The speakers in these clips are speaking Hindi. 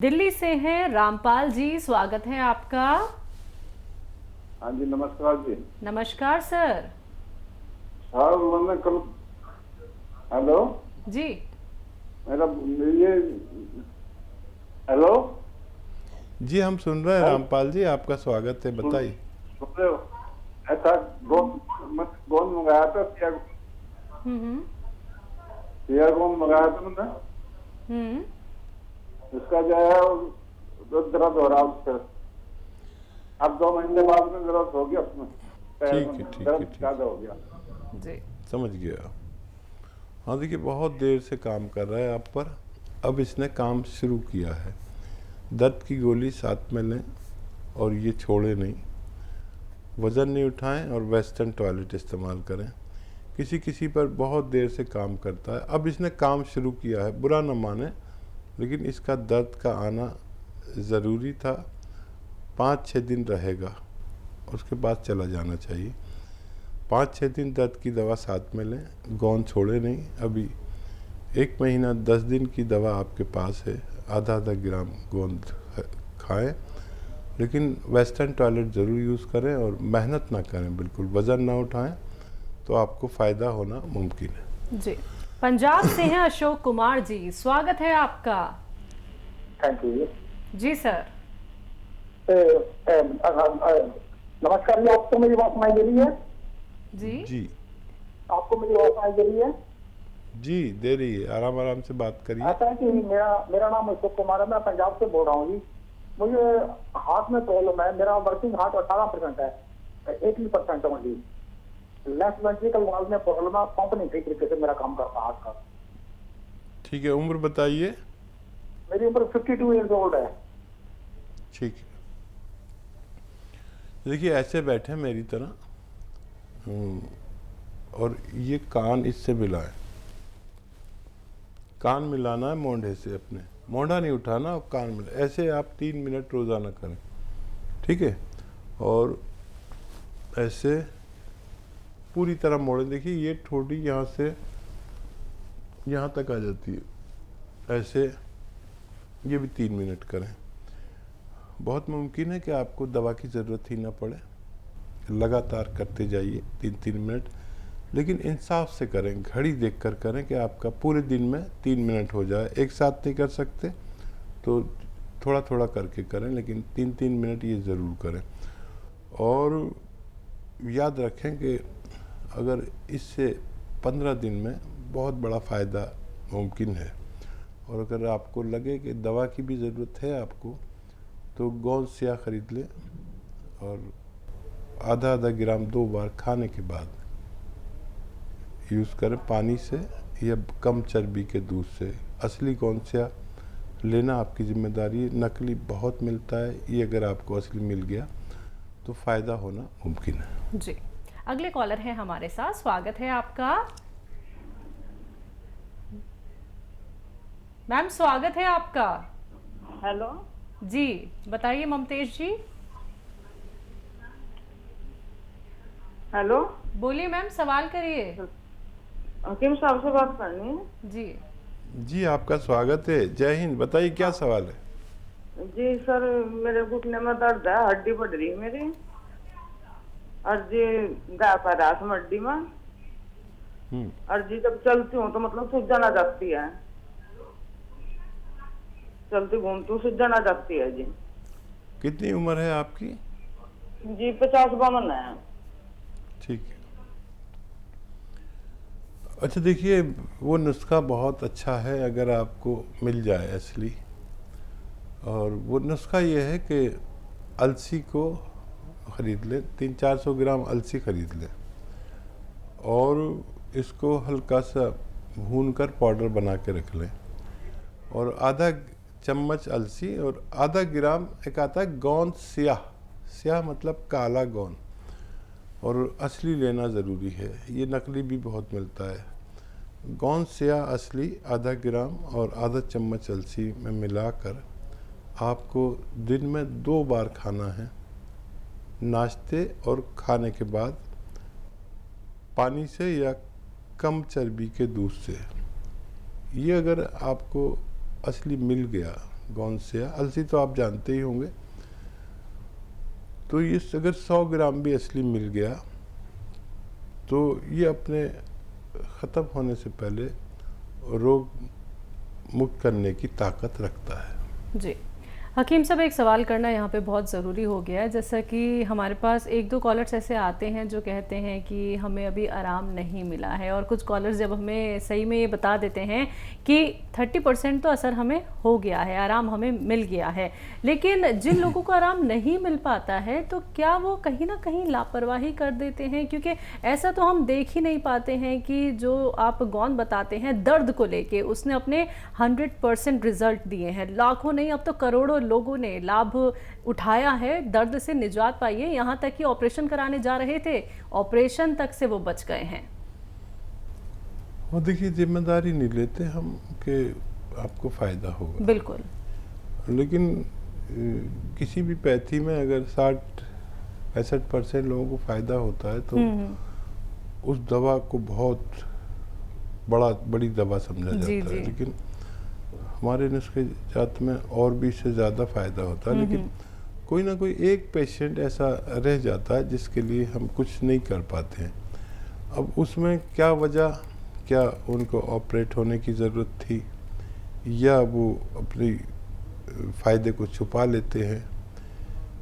दिल्ली से हैं रामपाल जी, स्वागत है आपका। हाँ जी, नमस्कार जी। नमस्कार सर। सर मैंने कल, हेलो जी मेरा ये, हेलो जी हम सुन रहे हैं हेलो, रामपाल जी, आपका स्वागत है, सुन बताइए। सुन रहे हो? ऐसा गोंद मंगाया था, हम्म सिया गोंद मंगाया था मैंने। हम्म इसका जो है दर्द हो रहा है उससे। अब 2 महीने बाद में दर्द हो गया उसमें, पैर ठीक में है, ठीक है, दर्द ठीक ज्यादा है, हो गया। जी समझ गया। हाँ देखिए, बहुत देर से काम कर रहा है आप पर, अब इसने काम शुरू किया है। दर्द की गोली साथ में लें और ये छोड़े नहीं। वज़न नहीं उठाएं और वेस्टर्न टॉयलेट इस्तेमाल करें। किसी किसी पर बहुत देर से काम करता है, अब इसने काम शुरू किया है, बुरा न माने, लेकिन इसका दर्द का आना ज़रूरी था। 5-6 दिन रहेगा, उसके बाद चला जाना चाहिए। 5-6 दिन दर्द की दवा साथ में लें, गोंद छोड़े नहीं। अभी 1 महीना 10 दिन की दवा आपके पास है, आधा ग्राम गोंद खाएं, लेकिन वेस्टर्न टॉयलेट ज़रूर यूज़ करें और मेहनत ना करें, बिल्कुल वज़न ना उठाएं, तो आपको फ़ायदा होना मुमकिन है। जी। पंजाब से हैं अशोक कुमार जी, स्वागत है आपका। Thank you. जी सर। नमस्कार जी, आपको मेरी बात सुनाई दे रही है? जी जी आपको मेरी बात सुनाई दे रही है? जी दे रही है, आराम आराम से बात करिए। ऐसा है कि मेरा मेरा नाम अशोक कुमार है, मैं पंजाब से बोल रहा हूँ जी। मुझे हार्ट में प्रॉब्लम है, मेरा वर्किंग हार्ट 18% है, 80% ओनली। लेफ्ट वेंट्रिकल वाल्व में प्रॉब्लम है, पंप नहीं सही तरीके से मेरा काम करता हार्ट का। ठीक है, उम्र बताइए। मेरी उम्र 52 ईयर्स ओल्ड है। ठीक है, देखिए ऐसे बैठे मेरी तरह, और ये कान इससे मिलाएं। कान मिलाना है मोंढे से, अपने मोंढा नहीं उठाना और कान मिला, ऐसे आप 3 मिनट रोज़ाना करें, ठीक है। और ऐसे पूरी तरह मोड़ें। देखिए ये ठोड़ी यहाँ से यहाँ तक आ जाती है, ऐसे ये भी 3 मिनट करें। बहुत मुमकिन है कि आपको दवा की ज़रूरत ही ना पड़े, लगातार करते जाइए 3-3 मिनट, लेकिन इंसाफ से करें, घड़ी देखकर करें कि आपका पूरे दिन में 3 मिनट हो जाए। एक साथ नहीं कर सकते तो थोड़ा थोड़ा करके करें, लेकिन 3-3 मिनट ये ज़रूर करें। और याद रखें कि अगर इससे 15 दिन में बहुत बड़ा फ़ायदा मुमकिन है, और अगर आपको लगे कि दवा की भी ज़रूरत है आपको, तो गोंद स्याह ख़रीद लें और आधा ग्राम 2 बार खाने के बाद यूज़ करें, पानी से या कम चर्बी के दूध से। असली गोंद स्याह लेना आपकी जिम्मेदारी है, नकली बहुत मिलता है, ये अगर आपको असली मिल गया तो फ़ायदा होना मुमकिन है। जी। अगले कॉलर है हमारे साथ, स्वागत है आपका। मैम स्वागत है आपका। हेलो जी बताइए ममतेज जी। हेलो, बोलिए मैम, सवाल करिए। किम साहब से बात करनी है? जी जी आपका स्वागत है, जय हिंद। बताइए क्या सवाल है। जी सर, मेरे घुटने में दर्द है, हड्डी बढ़ रही है मेरी, और जी गैप है रात में हड्डी में, और जी जब चलती हूँ तो मतलब सूजन आ जाती है, चलती घूमती हूँ सूजन आ जाती है जी। कितनी उम्र है आपकी। जी 50-52 है। ठीक है, अच्छा देखिए, वो नुस्खा बहुत अच्छा है अगर आपको मिल जाए असली। और वो नुस्खा ये है कि अलसी को ख़रीद लें, 300-400 ग्राम अलसी ख़रीद लें, और इसको हल्का सा भून कर पाउडर बना के रख लें, और आधा चम्मच अलसी और आधा ग्राम एक आता है गोंद स्याह। स्याह मतलब काला गोंद, और असली लेना ज़रूरी है, ये नकली भी बहुत मिलता है। गोंद स्याह असली आधा ग्राम और आधा चम्मच अलसी में मिलाकर आपको दिन में 2 बार खाना है, नाश्ते और खाने के बाद, पानी से या कम चर्बी के दूध से। ये अगर आपको असली मिल गया गौनसिया, अलसी तो आप जानते ही होंगे। तो ये अगर 100 ग्राम भी असली मिल गया तो ये अपने ख़त्म होने से पहले रोग मुक्त करने की ताकत रखता है। जी हकीम साहब, एक सवाल करना यहाँ पे बहुत ज़रूरी हो गया है। जैसा कि हमारे पास एक दो कॉलर्स ऐसे आते हैं जो कहते हैं कि हमें अभी आराम नहीं मिला है, और कुछ कॉलर्स जब हमें सही में ये बता देते हैं कि 30% तो असर हमें हो गया है, आराम हमें मिल गया है। लेकिन जिन लोगों को आराम नहीं मिल पाता है तो क्या वो कहीं ना कहीं लापरवाही कर देते हैं? क्योंकि ऐसा तो हम देख ही नहीं पाते हैं कि जो आप गौन बताते हैं दर्द को लेके उसने अपने 100% रिजल्ट दिए हैं। लाखों नहीं, अब तो करोड़ों लोगों ने लाभ उठाया है, दर्द से निजात पाई है। यहाँ तक कि ऑपरेशन कराने जा रहे थे, ऑपरेशन तक से वो बच गए हैं। और देखिए, जिम्मेदारी नहीं लेते हम कि आपको फ़ायदा होगा, बिल्कुल। लेकिन किसी भी पैथी में अगर 60-65% लोगों को फ़ायदा होता है तो उस दवा को बहुत बड़ी दवा समझा जाता है। लेकिन हमारे नुस्खे जात में और भी इससे ज़्यादा फ़ायदा होता है, लेकिन कोई ना कोई एक पेशेंट ऐसा रह जाता है जिसके लिए हम कुछ नहीं कर पाते हैं। अब उसमें क्या वजह, क्या उनको ऑपरेट होने की ज़रूरत थी या वो अपनी फ़ायदे को छुपा लेते हैं?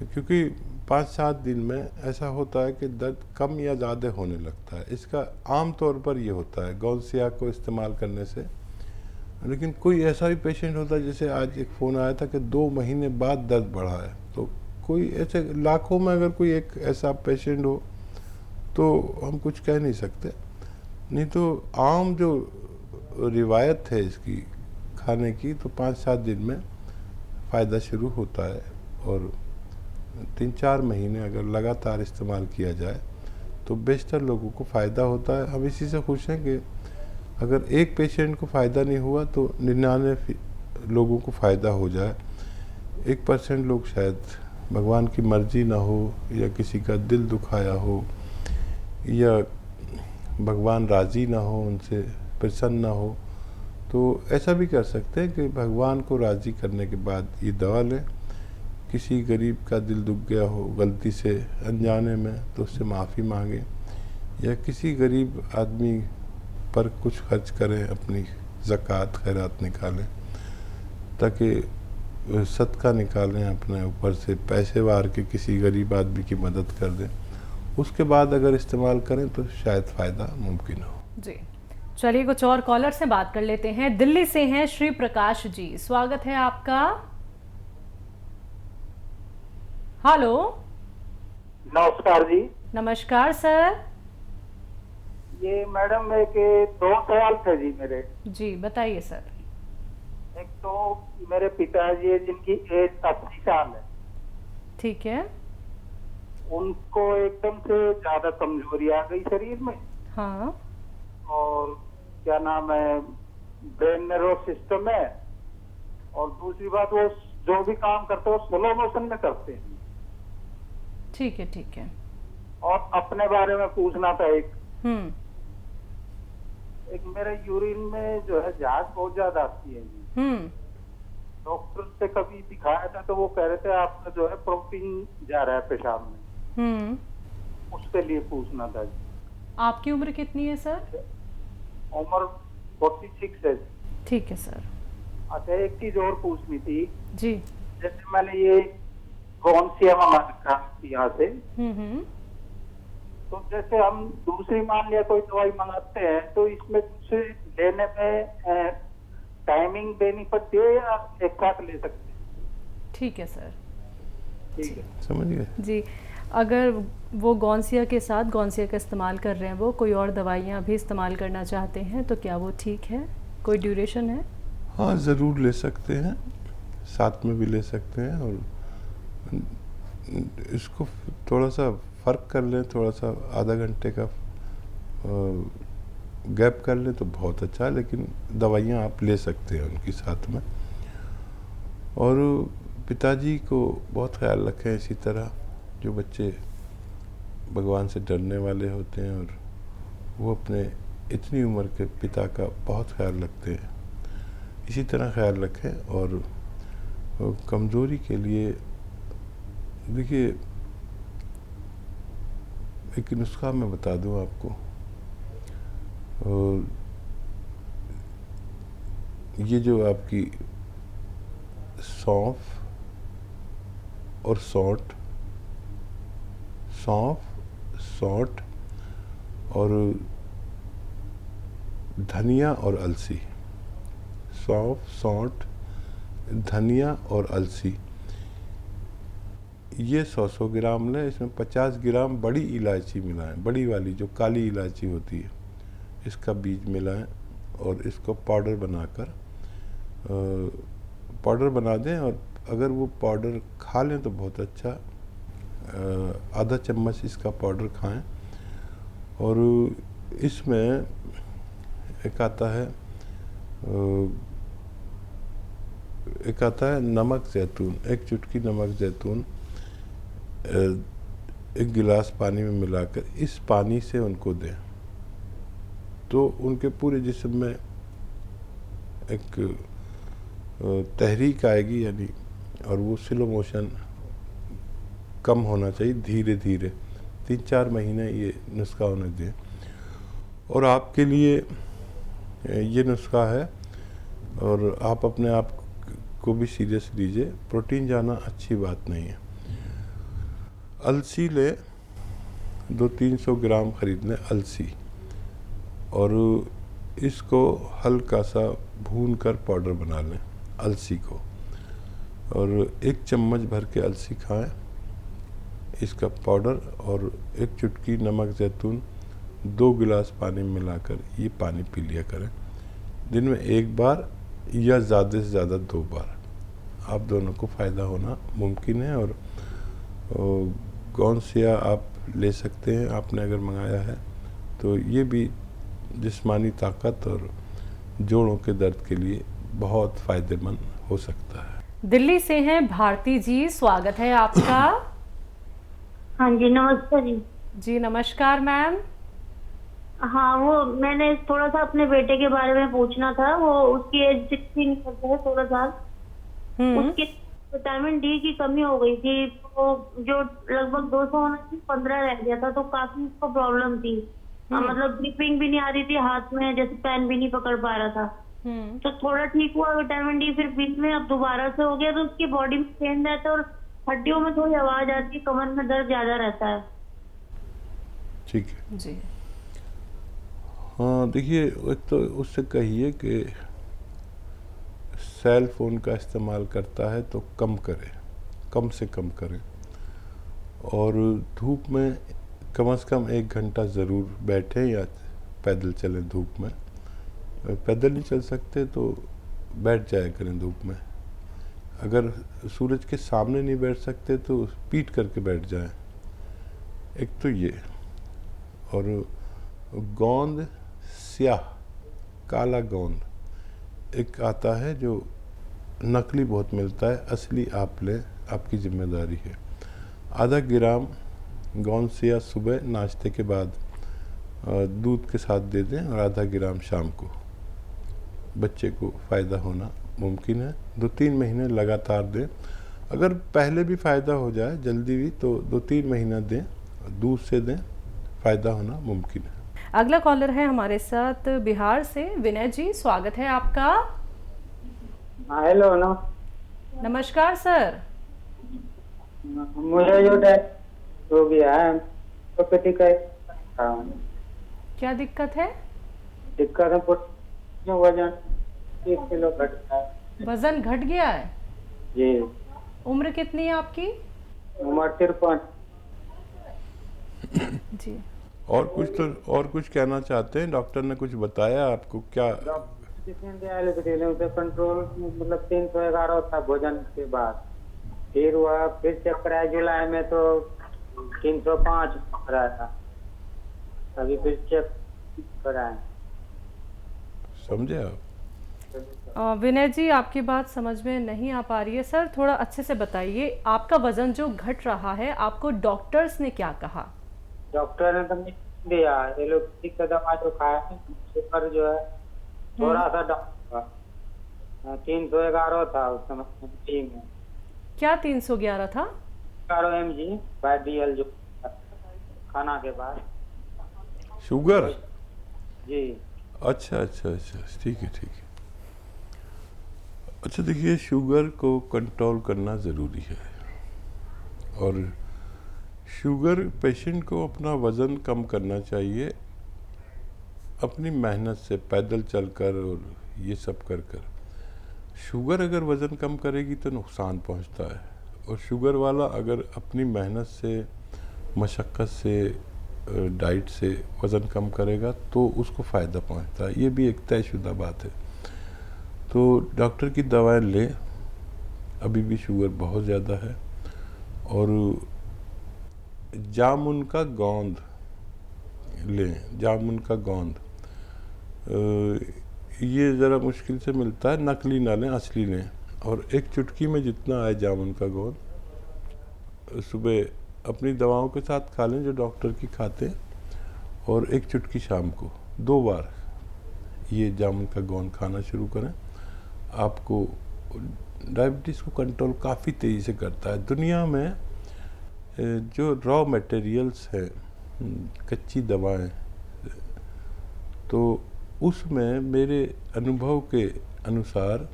क्योंकि 5-7 दिन में ऐसा होता है कि दर्द कम या ज़्यादा होने लगता है। इसका आम तौर पर ये होता है गौनसिया को इस्तेमाल करने से। लेकिन कोई ऐसा भी पेशेंट होता है, जैसे आज एक फ़ोन आया था कि 2 महीने बाद दर्द बढ़ा है। तो कोई ऐसे लाखों में अगर कोई एक ऐसा पेशेंट हो तो हम कुछ कह नहीं सकते। नहीं तो आम जो रिवायत है इसकी खाने की, तो 5-7 दिन में फ़ायदा शुरू होता है, और 3-4 महीने अगर लगातार इस्तेमाल किया जाए तो बेशतर लोगों को फ़ायदा होता है। हम इसी से खुश हैं कि अगर एक पेशेंट को फ़ायदा नहीं हुआ तो 99 लोगों को फ़ायदा हो जाए। 1% लोग शायद भगवान की मर्ज़ी ना हो, या किसी का दिल दुखाया हो, या भगवान राज़ी ना हो, उनसे प्रसन्न ना हो, तो ऐसा भी कर सकते हैं कि भगवान को राज़ी करने के बाद ये दवा लें। किसी गरीब का दिल दुख गया हो गलती से अनजाने में तो उससे माफ़ी मांगें, या किसी गरीब आदमी पर कुछ खर्च करें, अपनी ज़कात खैरात निकालें, ताकि सदका निकालें अपने ऊपर से, पैसे वार के किसी गरीब आदमी की मदद कर दें। उसके बाद अगर इस्तेमाल करें तो शायद फ़ायदा मुमकिन हो। जी चलिए, कुछ और कॉलर से बात कर लेते हैं। दिल्ली से हैं श्री प्रकाश जी, स्वागत है आपका। हेलो। नमस्कार जी। नमस्कार सर। ये मैडम एक 2 सवाल थे जी मेरे। जी बताइए सर। एक तो मेरे पिताजी है जिनकी एज 80 साल है। ठीक है। उनको एकदम से ज्यादा कमजोरी आ गई शरीर में। हाँ। और क्या नाम है, ब्रेन नर्व सिस्टम है। और दूसरी बात, वो जो भी काम करते हैं वो स्लो मोशन में करते हैं। ठीक है ठीक है। और अपने बारे में पूछना था एक मेरे यूरिन में जो है झाग बहुत ज्यादा आती है। डॉक्टर से कभी दिखाया था तो वो कह रहे थे आपका जो है प्रोटीन जा रहा है पेशाब में। उसके लिए पूछना था जी। आपकी उम्र कितनी है सर? उम्र 46 है। ठीक है सर। अच्छा, एक चीज और पूछनी थी जी। जैसे मैंने ये गौनसिया मंगा रखा यहाँ से, तो जैसे हम दूसरी मान लिया कोई दवाई मंगाते हैं तो इसमें कुछ लेने में टाइमिंग देनी पड़ती है या एक साथ ले सकते हैं? ठीक है सर। ठीक है, समझ गए जी। अगर वो गौनसिया के साथ गौनसिया का इस्तेमाल कर रहे हैं, वो कोई और दवाइयाँ भी इस्तेमाल करना चाहते हैं, तो क्या वो ठीक है? कोई ड्यूरेशन है? हाँ, ज़रूर ले सकते हैं, साथ में भी ले सकते हैं। और इसको थोड़ा सा फ़र्क कर लें, थोड़ा सा आधा घंटे का गैप कर लें तो बहुत अच्छा है, लेकिन दवाइयाँ आप ले सकते हैं उनकी साथ में। और पिताजी को बहुत ख्याल रखें। इसी तरह जो बच्चे भगवान से डरने वाले होते हैं और वो अपने इतनी उम्र के पिता का बहुत ख्याल रखते हैं, इसी तरह ख्याल रखें। और और कमज़ोरी के लिए देखिए एक नुस्खा मैं बता दूं आपको। और ये जो आपकी सौंफ और सौंठ और धनिया और अलसी, सौंफ, सौंठ, धनिया और अलसी, ये 100 ग्राम लें। इसमें 50 ग्राम बड़ी इलायची मिलाएं, बड़ी वाली जो काली इलायची होती है, इसका बीज मिलाएं और इसको पाउडर बना दें। और अगर वो पाउडर खा लें तो बहुत अच्छा, आधा चम्मच इसका पाउडर खाएं। और इसमें एक आता है नमक ज़ैतून, एक चुटकी नमक ज़ैतून 1 गिलास पानी में मिलाकर इस पानी से उनको दें, तो उनके पूरे जिस्म में एक तहरीक आएगी, यानी और वो स्लो मोशन कम होना चाहिए, धीरे धीरे 3-4 महीने ये नुस्खा उन्हें दें। और आपके लिए ये नुस्खा है और आप अपने आप को भी सीरियस लीजिए, प्रोटीन जाना अच्छी बात नहीं है। अलसी ले 200-300 ग्राम खरीद लें अलसी, और इसको हल्का सा भून कर पाउडर बना लें अलसी को, और 1 चम्मच भर के अलसी खाएं इसका पाउडर, और 1 चुटकी नमक ज़ैतून 2 गिलास पानी में मिलाकर ये पानी पी लिया करें। दिन में 1 बार या ज़्यादा से ज़्यादा 2 बार, आप दोनों को फ़ायदा होना मुमकिन है। और गौनसिया आप ले सकते हैं, आपने अगर मंगाया है तो ये भी जिस्मानी ताकत और जोड़ों के दर्द के लिए बहुत फ़ायदेमंद हो सकता है। दिल्ली से हैं भारती जी, स्वागत है आपका। हाँ जी, नमस्ते जी। जी नमस्कार मैम। हाँ, वो मैंने थोड़ा सा अपने बेटे के बारे में पूछना था। वो उसकी एज 16 है, 16 साल। उसके विटामिन डी की कमी हो गई थी, तो जो लगभग 200 होना थी 15 रह गया था, तो काफी उसको प्रॉब्लम थी। मतलब ग्रिपिंग भी नहीं आ रही थी हाथ में, जैसे पेन भी नहीं पकड़ पा रहा था। तो थोड़ा ठीक हुआ विटामिन डी, फिर बीच में अब दोबारा से हो गया। तो उसकी बॉडी में पेन रहता है और हड्डियों में थोड़ी आवाज आती है, कमर में दर्द ज्यादा रहता है। ठीक है जी। हाँ देखिए, एक तो उससे कहिए कि सेल फोन का इस्तेमाल करता है तो कम करे, कम से कम करें। और धूप में कम से कम 1 घंटा ज़रूर बैठें या पैदल चलें धूप में। पैदल नहीं चल सकते तो बैठ जाया करें धूप में। अगर सूरज के सामने नहीं बैठ सकते तो पीट करके बैठ जाएं। एक तो ये, और गोंद स्याह, काला गोंद एक आता है जो नकली बहुत मिलता है, असली आप लें, आपकी जिम्मेदारी है। आधा ग्राम गोंद स्याह सुबह नाश्ते के बाद दूध के साथ दे दें, और आधा ग्राम शाम को। बच्चे को फ़ायदा होना मुमकिन है। 2-3 महीने लगातार दें। अगर पहले भी फ़ायदा हो जाए जल्दी भी, तो 2-3 महीना दें, दूध से दें, फ़ायदा होना मुमकिन है। अगला कॉलर है हमारे साथ बिहार से, विनय जी, स्वागत है आपका। हेलो। नमस्कार सर। मुझे जो हो गया है तो क्या दिक्कत है? दिक्कत है, जो वजन 1 किलो घट गया है। वजन घट गया है जी। उम्र कितनी है आपकी? उम्र 53। जी। और कुछ कहना चाहते हैं? डॉक्टर ने कुछ बताया आपको क्या? उसे कंट्रोल मतलब 311 था भोजन के बाद, फिर हुआ, फिर चेक कराया जुलाई में तो 305 कराया था, अभी फिर चेक कराए। समझे आप? विनय जी, आपकी बात समझ में नहीं आ पा रही है सर, थोड़ा अच्छे से बताइए। आपका वजन जो घट रहा है, आपको डॉक्टर्स ने क्या कहा? डॉक्टर ने तो दिया एलोपैथिक का दवा जो खाया है, पर जो है थोड़ा सा 311 था उस समय टी में। क्या 311 था? 11 mg/dl जो खाना के बाद। शुगर? जी। अच्छा अच्छा अच्छा, ठीक है ठीक है। अच्छा देखिए, शुगर को कंट्रोल करना ज़रूरी है, और शुगर पेशेंट को अपना वज़न कम करना चाहिए अपनी मेहनत से, पैदल चलकर और ये सब कर कर। शुगर अगर वज़न कम करेगी तो नुकसान पहुंचता है, और शुगर वाला अगर अपनी मेहनत से, मशक्क़त से, डाइट से वज़न कम करेगा तो उसको फ़ायदा पहुंचता है। ये भी एक तयशुदा बात है। तो डॉक्टर की दवाएं लें, अभी भी शुगर बहुत ज़्यादा है। और जामुन का गोंद लें, जामुन का गोंद, ये ज़रा मुश्किल से मिलता है, नकली ना लें, असली लें। और एक चुटकी में जितना आए जामुन का गोंद सुबह अपनी दवाओं के साथ खा लें जो डॉक्टर की खाते हैं, और एक चुटकी शाम को, 2 बार ये जामुन का गोंद खाना शुरू करें। आपको डायबिटीज़ को कंट्रोल काफ़ी तेज़ी से करता है। दुनिया में जो रॉ मटेरियल्स हैं, कच्ची दवाएं, तो उसमें मेरे अनुभव के अनुसार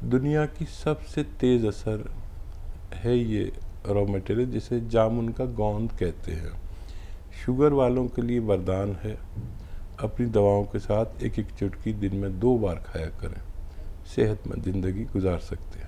दुनिया की सबसे तेज़ असर है ये रॉ मटेरियल, जिसे जामुन का गोंद कहते हैं। शुगर वालों के लिए वरदान है। अपनी दवाओं के साथ एक एक चुटकी दिन में 2 बार खाया करें, सेहतमंद ज़िंदगी गुजार सकते हैं।